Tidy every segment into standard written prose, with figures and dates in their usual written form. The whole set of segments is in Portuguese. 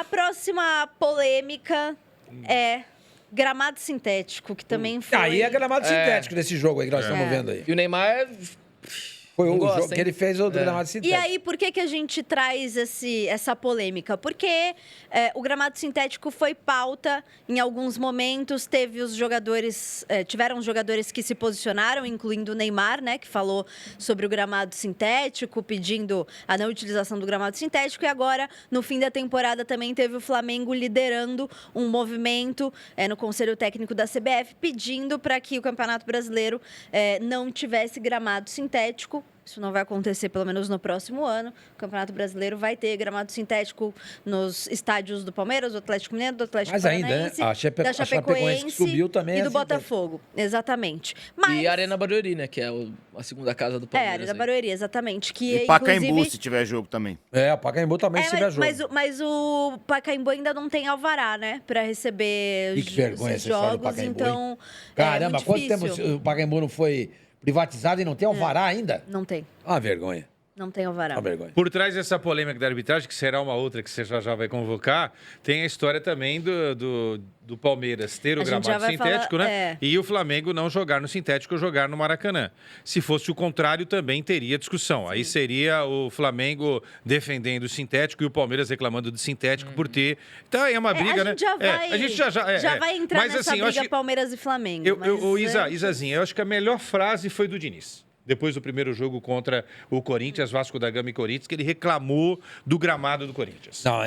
A próxima polêmica é gramado sintético, que também foi... Aí é gramado sintético desse jogo aí que nós estamos vendo aí. E o Neymar Foi o gosta, jogo que ele fez o do gramado E sintético. aí, por que a gente traz essa polêmica? Porque o gramado sintético foi pauta em alguns momentos, tiveram jogadores que se posicionaram, incluindo o Neymar, né, que falou sobre o gramado sintético, pedindo a não utilização do gramado sintético, e agora, no fim da temporada, também teve o Flamengo liderando um movimento no Conselho Técnico da CBF, pedindo para que o Campeonato Brasileiro não tivesse gramado sintético. Isso não vai acontecer, pelo menos no próximo ano. O Campeonato Brasileiro vai ter gramado sintético nos estádios do Palmeiras, do Atlético Mineiro, do Atlético Paranaense, a Chapecoense que subiu também e do assim, Botafogo. Exatamente. E a Arena Barueri, né? Que é a segunda casa do Palmeiras. Arena Barueri, exatamente. Que, E Pacaembu, inclusive... se tiver jogo também. O Pacaembu também se tiver jogo. Mas o Pacaembu ainda não tem alvará, né? Para receber Que vergonha esses essa história do jogos, Pacaembu, então... Caramba, muito quanto tempo difícil. o Pacaembu não foi privatizado e não tem alvará ainda? Não tem. Uma vergonha. Não tem alvará. Uma vergonha. Por trás dessa polêmica da arbitragem, que será uma outra que você já vai convocar, tem a história também do Palmeiras ter o A gente já gramado vai sintético, falar- né? E o Flamengo não jogar no sintético, jogar no Maracanã. Se fosse o contrário, também teria discussão. Aí seria o Flamengo defendendo o sintético e o Palmeiras reclamando do sintético por ter... Então é uma briga, né? A gente já vai entrar Mas, nessa assim, eu briga acho que- Palmeiras e Flamengo. Isazinha, eu acho que a melhor frase foi do Diniz. Depois do primeiro jogo contra o Corinthians, Vasco da Gama e Corinthians, que ele reclamou do gramado do Corinthians. Não,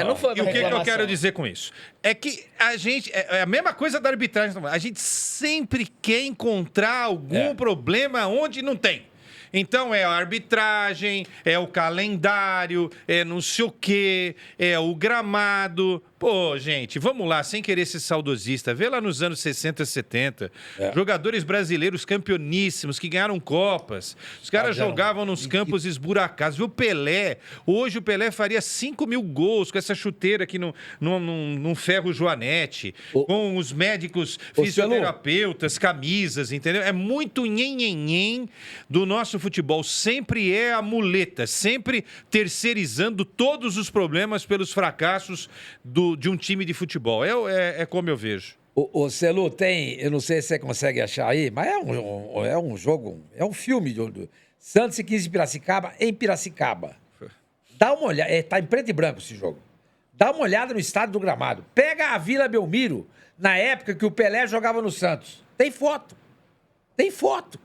não foi E o que eu reclamação. quero dizer com isso? É que a gente... É a mesma coisa da arbitragem. A gente sempre quer encontrar algum problema onde não tem. Então, é a arbitragem, é o calendário, é não sei o quê, é o gramado. Pô, gente, vamos lá, sem querer ser saudosista. Vê lá nos anos 60, 70, jogadores brasileiros campeoníssimos que ganharam Copas. Os caras jogavam nos campos esburacados. Viu o Pelé? Hoje o Pelé faria 5.000 gols com essa chuteira aqui num ferro Joanete, com os médicos fisioterapeutas, camisas, entendeu? É muito nhen do nosso futebol. Sempre é a muleta, sempre terceirizando todos os problemas pelos fracassos de um time de futebol. É como eu vejo. O Celu tem, eu não sei se você consegue achar aí, mas é um jogo, é um filme do Santos e 15 de Piracicaba, em Piracicaba. Dá uma olhada, tá em preto e branco esse jogo. Dá uma olhada no estádio do Gramado. Pega a Vila Belmiro, na época que o Pelé jogava no Santos. Tem foto. Tem foto.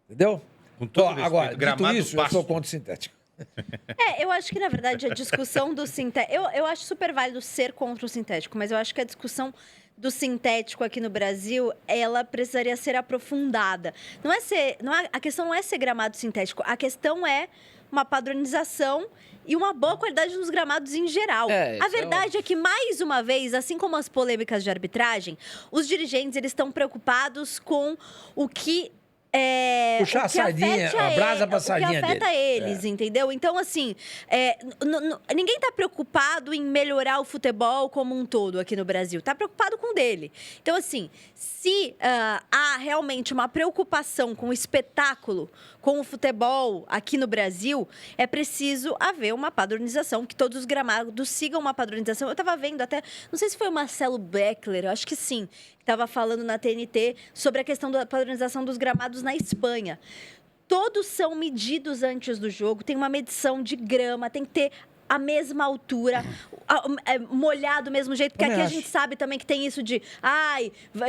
Entendeu? Com todo Ó, agora, respeito, dito gramado isso, eu pasto. sou contra o sintético. Eu acho que, na verdade, a discussão do sintético... Eu acho super válido ser contra o sintético, mas eu acho que a discussão do sintético aqui no Brasil, ela precisaria ser aprofundada. A questão não é ser gramado sintético, a questão é uma padronização e uma boa qualidade nos gramados em geral. A verdade é que, mais uma vez, assim como as polêmicas de arbitragem, os dirigentes eles estão preocupados com o que... Puxar a sardinha, a brasa pra sardinha que afeta dele. eles, entendeu? Então, assim, ninguém tá preocupado em melhorar o futebol como um todo aqui no Brasil. Tá preocupado com o dele. Então, assim, se há realmente uma preocupação com o espetáculo, com o futebol aqui no Brasil, é preciso haver uma padronização, que todos os gramados sigam uma padronização. Eu tava vendo até, não sei se foi o Marcelo Beckler, eu acho que sim, que estava falando na TNT sobre a questão da padronização dos gramados na Espanha. Todos são medidos antes do jogo, tem uma medição de grama, tem que ter a mesma altura, molhado do mesmo jeito, porque aqui a gente sabe também que tem isso de,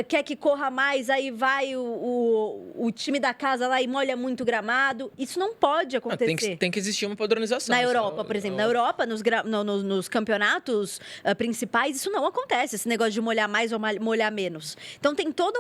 quer que corra mais, aí vai o time da casa lá e molha muito o gramado. Isso não pode acontecer. Tem que existir uma padronização. Na Europa, por exemplo. Na Europa, nos campeonatos principais, isso não acontece, esse negócio de molhar mais ou molhar menos. Então, tem toda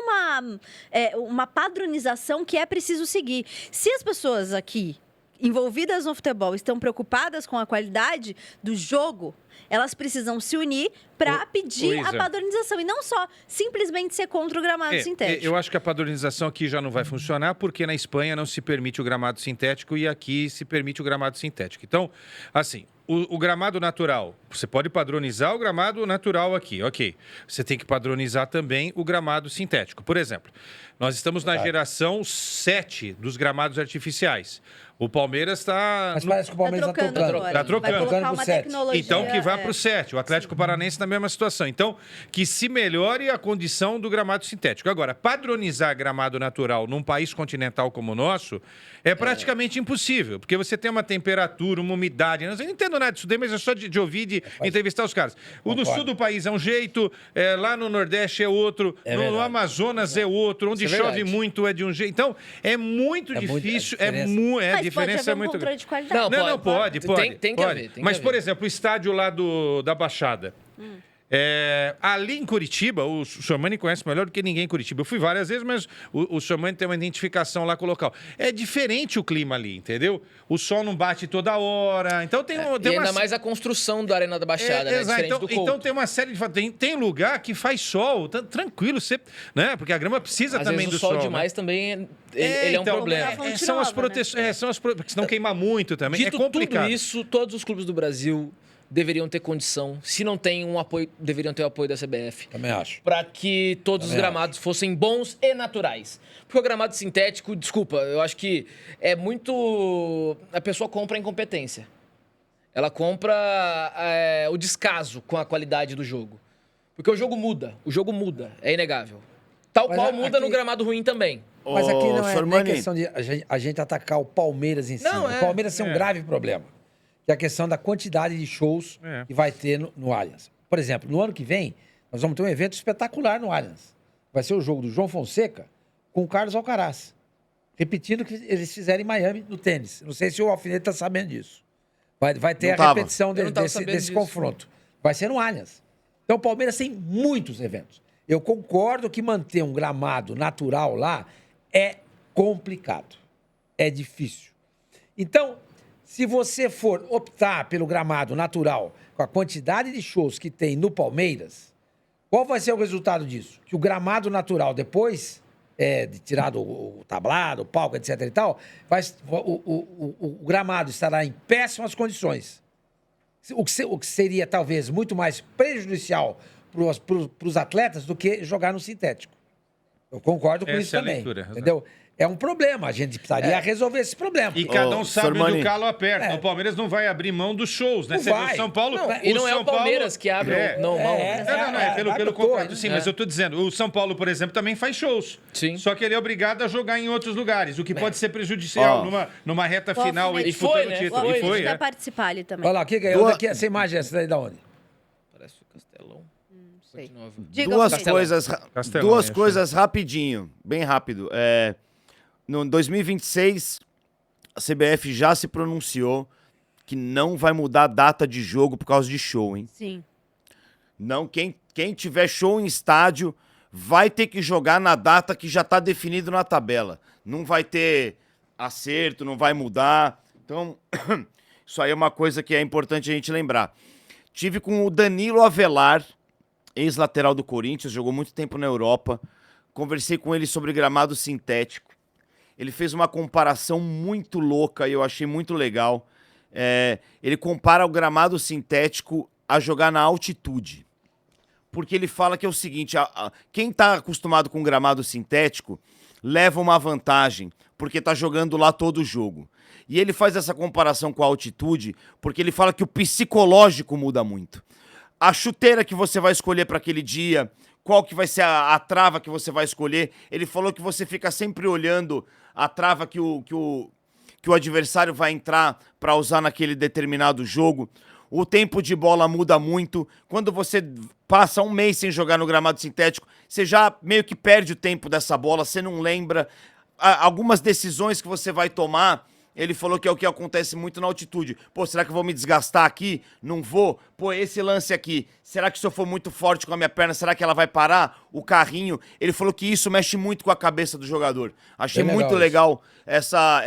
uma padronização que é preciso seguir. Se as pessoas aqui envolvidas no futebol estão preocupadas com a qualidade do jogo, elas precisam se unir para pedir a padronização e não só simplesmente ser contra o gramado sintético. Eu acho que a padronização aqui já não vai funcionar porque na Espanha não se permite o gramado sintético e aqui se permite o gramado sintético. Então, assim, o gramado natural, você pode padronizar o gramado natural aqui, ok. Você tem que padronizar também o gramado sintético. Por exemplo, nós estamos na geração 7 dos gramados artificiais. O Palmeiras está... Mas parece que o Palmeiras tá trocando. agora. Tá trocando. Vai colocar Trocando uma pro 7. tecnologia... Então, que vá para o 7. O Atlético Paranaense na mesma situação. Então, que se melhore a condição do gramado sintético. Agora, padronizar gramado natural num país continental como o nosso é praticamente impossível, porque você tem uma temperatura, uma umidade. Eu não entendo nada disso daí, mas é só de ouvir, de entrevistar os caras. No sul do país é um jeito, lá no Nordeste é outro, no Amazonas é outro, onde Isso é chove verdade. muito é de um jeito. Então, é muito difícil, a Mas diferença pode é haver um muito controle grande. de qualidade. Não, pode. Tem que haver, tem que Mas, haver. por exemplo, o estádio lá da Baixada. Ali em Curitiba, o Sormani conhece melhor do que ninguém em Curitiba. Eu fui várias vezes, mas o Sormani tem uma identificação lá com o local. É diferente o clima ali, entendeu? O sol não bate toda hora. Então tem E ainda mais a construção da Arena da Baixada, né? Exato. Diferente do Couto. Então tem uma série de... Tem lugar que faz sol, tranquilo, né? Porque a grama precisa Às também vezes do o sol né? demais também ele é um então, problema. São as Nova, proteções, porque senão queima muito também. Dito é complicado. tudo isso, todos os clubes do Brasil deveriam ter condição, se não tem um apoio, deveriam ter o apoio da CBF. Também acho. Para que todos os Também gramados fossem bons e naturais. Porque o gramado sintético, desculpa, eu acho que é muito... A pessoa compra a incompetência. Ela compra o descaso com a qualidade do jogo. Porque o jogo muda, é inegável. Tal Mas qual muda aqui- no gramado ruim também. Mas aqui não é nem Sormani, questão de a gente atacar o Palmeiras em si. Não, O Palmeiras tem um grave problema, que é a questão da quantidade de shows que vai ter no Allianz. Por exemplo, no ano que vem, nós vamos ter um evento espetacular no Allianz. Vai ser o jogo do João Fonseca com o Carlos Alcaraz. Repetindo o que eles fizeram em Miami no tênis. Não sei se o Alfinete está sabendo disso. Vai ter Não a tava. repetição Eu não tava desse sabendo disso. confronto. Vai ser no Allianz. Então o Palmeiras tem muitos eventos. Eu concordo que manter um gramado natural lá é complicado. É difícil. Então, se você for optar pelo gramado natural, com a quantidade de shows que tem no Palmeiras, qual vai ser o resultado disso? Que o gramado natural, depois de tirado o tablado, o palco, etc. e tal, o gramado estará em péssimas condições. O que seria, talvez, muito mais prejudicial para os atletas do que jogar no sintético. Eu concordo com Essa isso é a também. leitura, Entendeu? É um problema. A gente precisaria resolver esse problema. E cada um sabe onde Sormani. o calo aperta. O Palmeiras não vai abrir mão dos shows, né? Não Você vê vai. o São Paulo... E não é o Palmeiras que abre mão. Não, pelo vai pro contrato, todo, sim, né? mas eu tô dizendo, o São Paulo, por exemplo, também faz shows. Sim. Só que ele é obrigado a jogar em outros lugares, o que pode ser prejudicial numa reta final e Alfinete. disputando foi, o né? título. O E Alfinete foi, quer é. participar ali também. Olha lá, o que é? Essa imagem, essa daí da onde? Parece o Castelão. Sei. Nova. Diga, duas Alfinete. Castelão, coisas rapidinho, bem rápido. No 2026, a CBF já se pronunciou que não vai mudar a data de jogo por causa de show, hein? Sim. Não, quem tiver show em estádio vai ter que jogar na data que já está definido na tabela. Não vai ter acerto, não vai mudar. Então, isso aí é uma coisa que é importante a gente lembrar. Tive com o Danilo Avelar, ex-lateral do Corinthians, jogou muito tempo na Europa. Conversei com ele sobre gramado sintético. Ele fez uma comparação muito louca e eu achei muito legal. Ele compara o gramado sintético a jogar na altitude. Porque ele fala que é o seguinte, quem está acostumado com gramado sintético leva uma vantagem, porque está jogando lá todo o jogo. E ele faz essa comparação com a altitude, porque ele fala que o psicológico muda muito. A chuteira que você vai escolher para aquele dia, qual que vai ser a trava que você vai escolher. Ele falou que você fica sempre olhando a trava que o adversário vai entrar para usar naquele determinado jogo. O tempo de bola muda muito. Quando você passa um mês sem jogar no gramado sintético, você já meio que perde o tempo dessa bola, você não lembra. Algumas decisões que você vai tomar, ele falou que é o que acontece muito na altitude. Pô, será que eu vou me desgastar aqui? Não vou. Pô, esse lance aqui, será que se eu for muito forte com a minha perna, será que ela vai parar? O carrinho. Ele falou que isso mexe muito com a cabeça do jogador. Achei Bem muito legal essa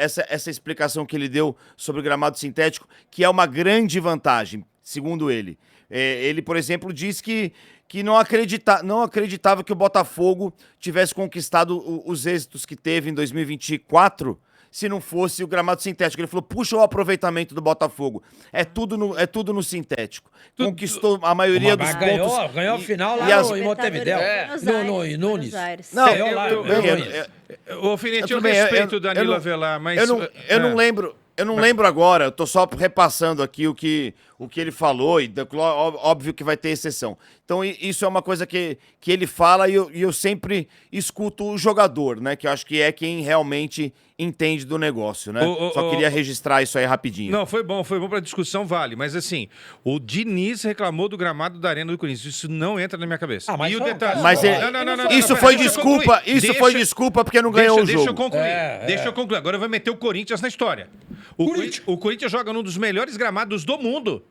explicação que ele deu sobre o gramado sintético, que é uma grande vantagem, segundo ele. Ele, por exemplo, disse que não acreditava que o Botafogo tivesse conquistado os êxitos que teve em 2024 se não fosse o gramado sintético. Ele falou, puxa o aproveitamento do Botafogo. É tudo no sintético. Conquistou a maioria dos pontos. Ganhou a final e lá as- em Montevidéu. Em Nunes. Não, Ganhou lá, Ô, Alfinete, eu tudo bem, respeito o eu Danilo não- Avelar, mas... Eu não lembro. Eu não lembro agora, eu tô só repassando aqui o que ele falou, e óbvio que vai ter exceção. Então, isso é uma coisa que ele fala e eu sempre escuto o jogador, né? Que eu acho que é quem realmente entende do negócio, né? Só queria registrar isso aí rapidinho. Não, foi bom pra discussão, vale. Mas assim, o Diniz reclamou do gramado da Arena do Corinthians. Isso não entra na minha cabeça. Mas e o só- detalhe... Mas isso foi desculpa, foi desculpa porque não ganhou o Deixa eu jogo. concluir. Deixa eu concluir. Agora vai meter o Corinthians na história. O Corinthians joga num dos melhores gramados do mundo.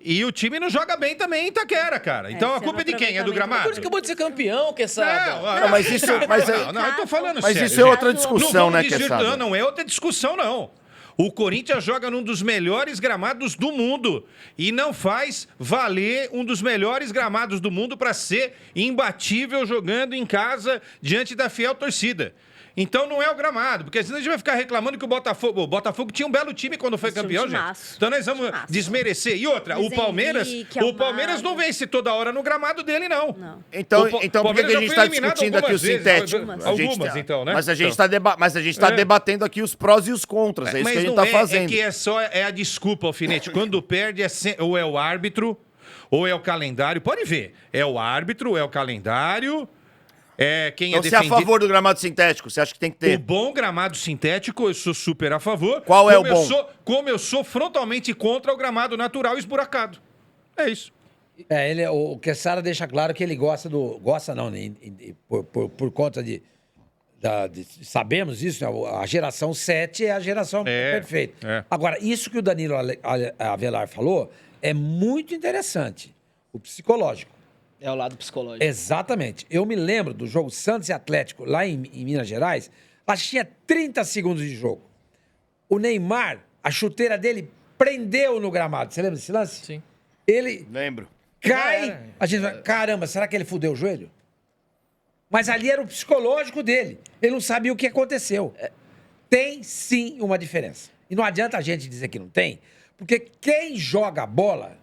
E o time não joga bem também em Itaquera, cara. Então a esse culpa é de quem? É do aproveitamento. gramado? Por isso que acabou de ser campeão, Quesada. Não, mas isso- mas é- não, eu tô falando Mas sério, isso é gente. outra discussão, né, Quesada? Não é outra discussão, não. O Corinthians joga num dos melhores gramados do mundo e não faz valer um dos melhores gramados do mundo para ser imbatível jogando em casa diante da fiel torcida. Então não é o gramado, porque senão a gente vai ficar reclamando que o Botafogo tinha um belo time quando foi Tinha um campeão, gente. timaço. Então nós vamos Timaço. desmerecer. E outra, Luiz o Palmeiras, Henrique, o Palmeiras não Almada. vence toda hora no gramado dele, não. Não. Então, O por que Palmeiras a já gente foi está eliminado discutindo aqui o algumas vezes, sintético? algumas, então, né? Mas a gente Então. está debatendo aqui os prós e os contras. É isso Mas que a gente não está fazendo. É que é a desculpa, Alfinete. Quando perde, ou é o árbitro, ou é o calendário. Pode ver. É o árbitro, é o calendário, é quem Então é você é a defendido. favor do gramado sintético? Você acha que tem que O ter? bom gramado sintético, eu sou super a favor. Qual é o Como eu bom? como eu sou frontalmente contra o gramado natural esburacado. É isso. O Quesada deixa claro que ele gosta do... Gosta não, né? Por conta de... sabemos isso, né? A geração 7 é a geração perfeita. É. Agora, isso que o Danilo Avelar falou é muito interessante. O psicológico. É o lado psicológico. Exatamente. Eu me lembro do jogo Santos e Atlético lá em Minas Gerais. Acho que tinha 30 segundos de jogo. O Neymar, a chuteira dele prendeu no gramado. Você lembra desse lance? Sim. Ele Lembro. cai. A gente fala, caramba, será que ele fudeu o joelho? Mas ali era o psicológico dele. Ele não sabia o que aconteceu. Tem sim uma diferença. E não adianta a gente dizer que não tem, porque quem joga bola,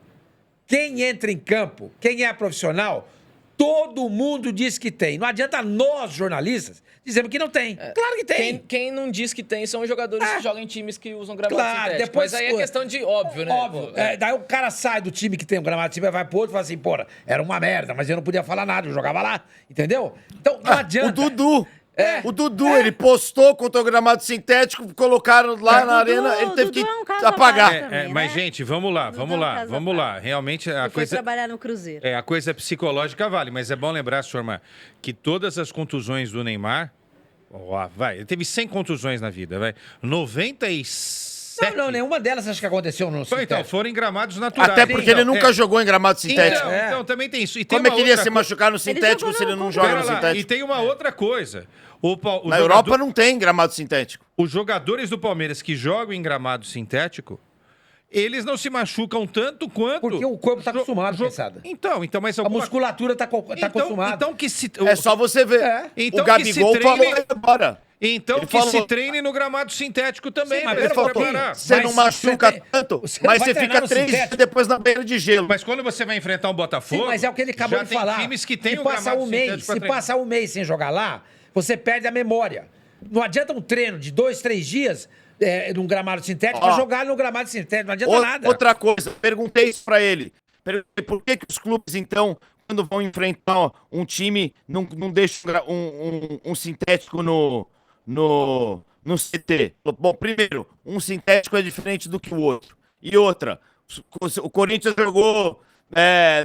quem entra em campo, quem é profissional, todo mundo diz que tem. Não adianta nós, jornalistas, dizermos que não tem. Claro que tem. Quem não diz que tem são os jogadores que jogam em times que usam gramado Claro, sintético. depois, Mas aí é pô, questão de óbvio, né? Óbvio. Pô, Daí o cara sai do time que tem um gramado sintético, vai pro outro e fala assim, porra, era uma merda, mas eu não podia falar nada, eu jogava lá. Entendeu? Então, não adianta. O Dudu. O Dudu, ele postou contra o gramado sintético, colocaram lá na arena, ele teve Dudu que é um caso apagar. à parte. Também, Mas, né? gente, vamos lá. Vamos lá. Realmente, a Ele foi coisa... trabalhar no Cruzeiro. A coisa psicológica vale, mas é bom lembrar, Sorma, que todas as contusões do Neymar... ele teve 100 contusões na vida, vai. 97... Não, nenhuma delas acho que aconteceu no sintético. Então, foram em gramados naturais. Até porque ele nunca jogou em gramado sintético. Então, também tem isso. E tem Como é uma que ele ia outra se co- machucar no sintético jogou se ele no- não joga Pera no lá, sintético? E tem uma outra coisa. Na Europa não tem gramado sintético. Os jogadores do Palmeiras que jogam em gramado sintético, eles não se machucam tanto quanto... Porque o corpo tá acostumado, Quesada. Então, mas A alguma... musculatura tá acostumada. Então que se... É só você ver. Então O que se Gabigol treine- falou agora. Então Ele que falou- se treine no gramado sintético também, Sim, mas pra Ele pera um falou, pouquinho. você Mas não machuca você tem- tanto, você não mas vai você treinar fica no 3 dias sintético. depois na beira de gelo. Mas quando você vai enfrentar um Botafogo... Sim, mas é o que ele acabou já de tem falar. times que têm se o passa gramado um mês, sintético pra se treinar. passa um mês sem jogar lá, você perde a memória. Não adianta um treino de 2, 3 dias num gramado sintético pra jogar no gramado sintético. Não adianta nada. Outra coisa, perguntei isso pra ele. Perguntei por que os clubes, então, quando vão enfrentar um time, não deixam um sintético no CT? Bom, primeiro, um sintético é diferente do que o outro. E outra, o Corinthians jogou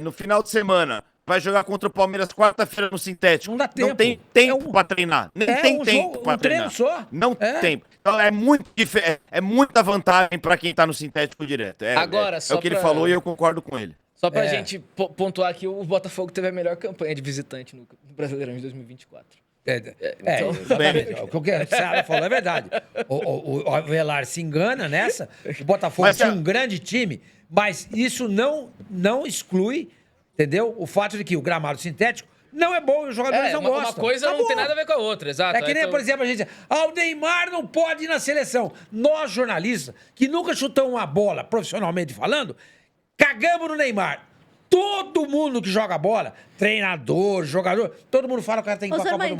no final de semana. Vai jogar contra o Palmeiras quarta-feira no sintético. Não dá tempo. Não tem tempo É um- pra treinar. Nem é tem um tempo jogo, pra um treino treinar. só. Não É. tem tempo. Então é muita vantagem pra quem tá no sintético direto. Agora, é só o que ele pra- falou e eu concordo com ele. Só pra É. gente pontuar aqui, o Botafogo teve a melhor campanha de visitante no Brasileirão de 2024. Exatamente. O que o Quesada falou é verdade. O Avelar se engana nessa. O Botafogo Mas, tinha um grande time, mas isso não exclui, entendeu? O fato de que o gramado sintético não é bom e os jogadores não gostam. Uma coisa não Acabou. tem nada a ver com a outra, exato. É que nem, por exemplo, a gente... o Neymar não pode ir na seleção. Nós, jornalistas, que nunca chutamos uma bola, profissionalmente falando, cagamos no Neymar. Todo mundo que joga bola, treinador, jogador, todo mundo fala que o cara tem que ir pra Copa do Mundo.